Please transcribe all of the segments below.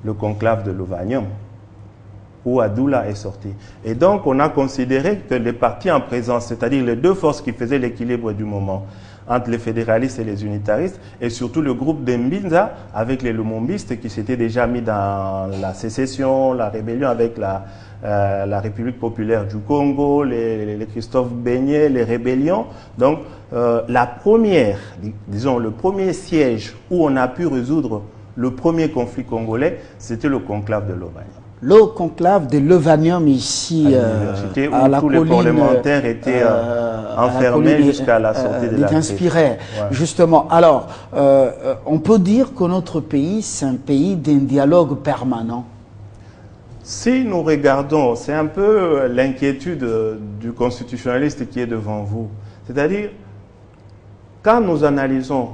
le conclave de Lovanium, où Adoula est sorti. Et donc, on a considéré que les partis en présence, c'est-à-dire les deux forces qui faisaient l'équilibre du moment, entre les fédéralistes et les unitaristes, et surtout le groupe d'Mbinza avec les lumumbistes qui s'étaient déjà mis dans la sécession, la rébellion avec la République populaire du Congo, les Christophe Beignet, les rébellions. Donc, la première, disons, le premier siège où on a pu résoudre le premier conflit congolais, c'était le conclave de Lovanium. Le conclave de Lovanium ici à la colline, tous les parlementaires étaient enfermés jusqu'à la sortie de la crise. Ouais. Justement, alors, on peut dire que notre pays, c'est un pays d'un dialogue permanent. Si nous regardons, c'est un peu l'inquiétude du constitutionnaliste qui est devant vous. C'est-à-dire, quand nous analysons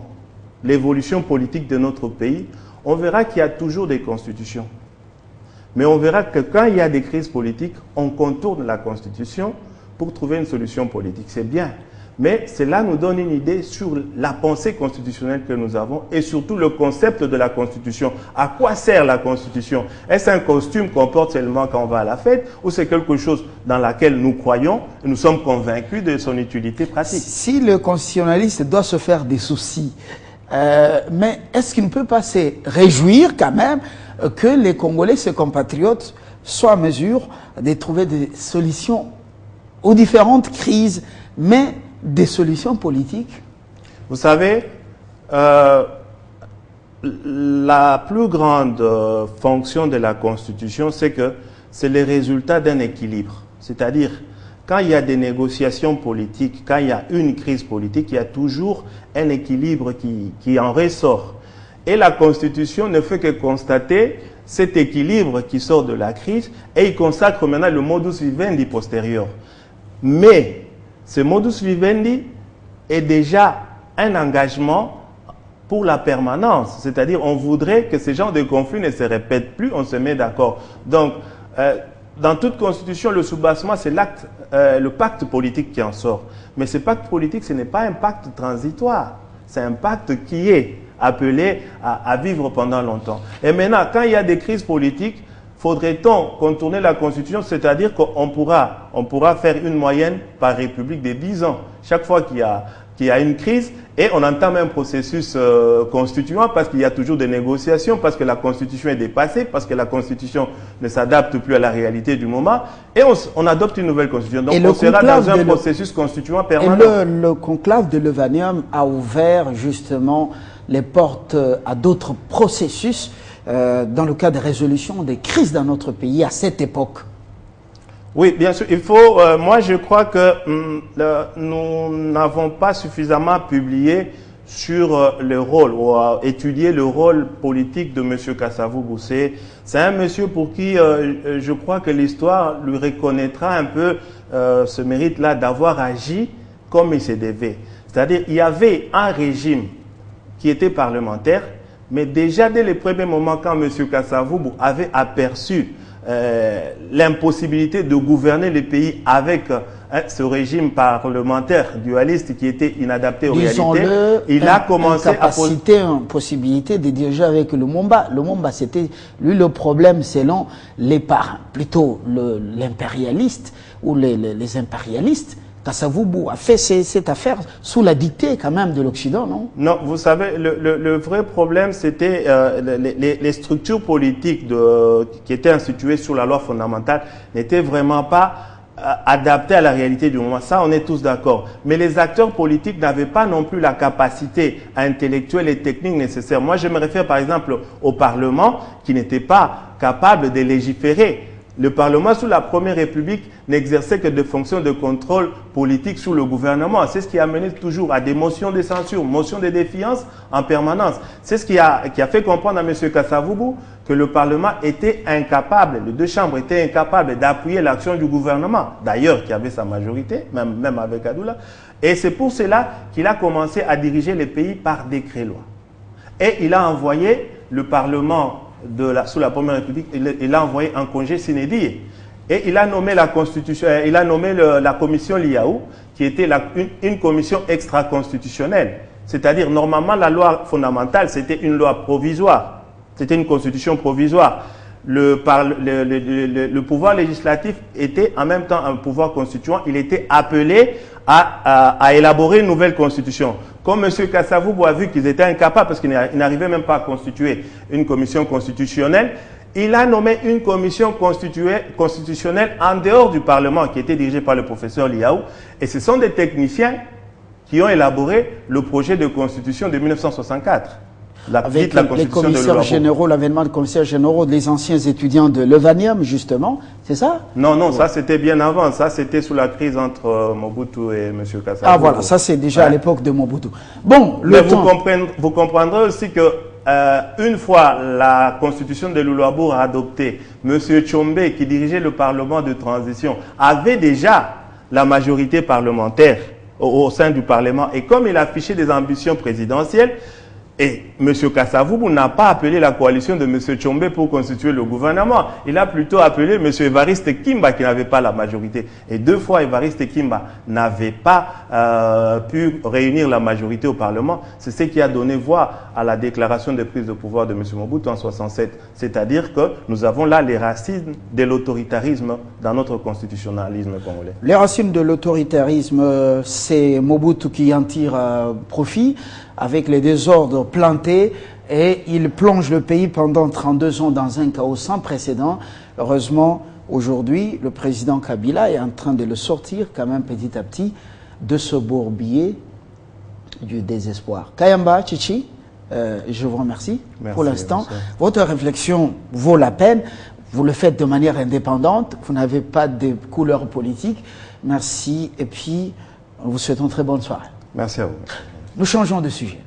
l'évolution politique de notre pays, on verra qu'il y a toujours des constitutions. Mais on verra que quand il y a des crises politiques, on contourne la Constitution pour trouver une solution politique. C'est bien. Mais cela nous donne une idée sur la pensée constitutionnelle que nous avons et surtout le concept de la Constitution. À quoi sert la Constitution? Est-ce un costume qu'on porte seulement quand on va à la fête ou c'est quelque chose dans laquelle nous croyons et nous sommes convaincus de son utilité pratique? Si le constitutionnaliste doit se faire des soucis, mais est-ce qu'il ne peut pas se réjouir quand même que les Congolais, ses compatriotes, soient en mesure de trouver des solutions aux différentes crises, mais des solutions politiques? Vous savez, la plus grande fonction de la Constitution, c'est que c'est le résultat d'un équilibre. C'est-à-dire, quand il y a des négociations politiques, quand il y a une crise politique, il y a toujours un équilibre qui en ressort. Et la Constitution ne fait que constater cet équilibre qui sort de la crise et il consacre maintenant le modus vivendi postérieur. Mais ce modus vivendi est déjà un engagement pour la permanence. C'est-à-dire on voudrait que ce genre de conflits ne se répètent plus, on se met d'accord. Donc, dans toute constitution, le soubassement, c'est le pacte politique qui en sort. Mais ce pacte politique, ce n'est pas un pacte transitoire. C'est un pacte qui est appelé à vivre pendant longtemps. Et maintenant, quand il y a des crises politiques, faudrait-on contourner la Constitution, c'est-à-dire qu'on pourra faire une moyenne par république de 10 ans. Chaque fois qu'il y a une crise, et on entame un processus constituant parce qu'il y a toujours des négociations, parce que la Constitution est dépassée, parce que la Constitution ne s'adapte plus à la réalité du moment, et on adopte une nouvelle Constitution. Donc on sera dans un processus constituant permanent. Et le conclave de Lovanium a ouvert justement les portes à d'autres processus dans le cas de résolution des crises dans notre pays à cette époque. Oui, bien sûr. Il faut. Moi, je crois que nous n'avons pas suffisamment publié sur le rôle ou étudié le rôle politique de M. Kasavubu. C'est un monsieur pour qui je crois que l'histoire lui reconnaîtra un peu ce mérite-là d'avoir agi comme il se devait. C'est-à-dire, il y avait un régime qui était parlementaire, mais déjà dès les premiers moments, quand M. Kasavubu avait aperçu l'impossibilité de gouverner le pays avec ce régime parlementaire dualiste qui était inadapté aux réalités, il a commencé à poser une possibilité de diriger avec le Lumumba. Le Lumumba, c'était lui le problème selon les parents, plutôt l'impérialiste ou les impérialistes. Kasavubu a fait cette affaire sous la dictée quand même de l'Occident, non? Non, vous savez, le vrai problème, c'était les structures politiques qui étaient instituées sur la loi fondamentale n'étaient vraiment pas adaptées à la réalité du moment. Ça, on est tous d'accord. Mais les acteurs politiques n'avaient pas non plus la capacité intellectuelle et technique nécessaire. Moi, je me réfère par exemple au Parlement qui n'était pas capable de légiférer. Le Parlement, sous la Première République, n'exerçait que des fonctions de contrôle politique sur le gouvernement. C'est ce qui a mené toujours à des motions de censure, motions de défiance en permanence. C'est ce qui a fait comprendre à M. Kasavubu que le Parlement était incapable, les deux chambres étaient incapables d'appuyer l'action du gouvernement, d'ailleurs qui avait sa majorité, même avec Adoula. Et c'est pour cela qu'il a commencé à diriger le pays par décret-loi. Et il a envoyé le Parlement sous la Première République, il a envoyé un congé sine die. Et il a nommé la Constitution, il a nommé la commission Liaou, qui était une commission extra-constitutionnelle. C'est-à-dire, normalement, la loi fondamentale, c'était une loi provisoire. C'était une constitution provisoire. Le pouvoir législatif était en même temps un pouvoir constituant. Il était appelé à élaborer une nouvelle constitution. Comme M. Kasavubu a vu qu'ils étaient incapables, parce qu'ils n'arrivaient même pas à constituer une commission constitutionnelle, il a nommé une commission constitutionnelle en dehors du Parlement, qui était dirigée par le professeur Liaou. Et ce sont des techniciens qui ont élaboré le projet de constitution de 1964. Avec les commissaires généraux, l'avènement des commissaires généraux des anciens étudiants de Levanium, justement, c'est ça? Non, non, ça c'était bien avant. Ça c'était sous la crise entre Mobutu et M. Kasavubu. Ah voilà, ça c'est déjà à l'époque de Mobutu. Bon, vous comprendrez aussi que une fois la constitution de Luluabour adoptée, M. Tshombe, qui dirigeait le Parlement de transition, avait déjà la majorité parlementaire au sein du Parlement. Et comme il affichait des ambitions présidentielles, et M. Kasavubu n'a pas appelé la coalition de M. Tshombe pour constituer le gouvernement. Il a plutôt appelé M. Evariste Kimba qui n'avait pas la majorité. Et 2 fois, Evariste Kimba n'avait pas pu réunir la majorité au Parlement. C'est ce qui a donné voix à la déclaration de prise de pouvoir de M. Mobutu en 1967. C'est-à-dire que nous avons là les racines de l'autoritarisme dans notre constitutionnalisme congolais. Les racines de l'autoritarisme, c'est Mobutu qui en tire profit avec les désordres plantés, et il plonge le pays pendant 32 ans dans un chaos sans précédent. Heureusement, aujourd'hui, le président Kabila est en train de le sortir quand même petit à petit de ce bourbier du désespoir. Kayamba Chichi, je vous remercie. Merci, pour l'instant. Votre réflexion vaut la peine. Vous le faites de manière indépendante. Vous n'avez pas de couleur politique. Merci. Et puis, nous vous souhaitons une très bonne soirée. Merci à vous. Nous changeons de sujet.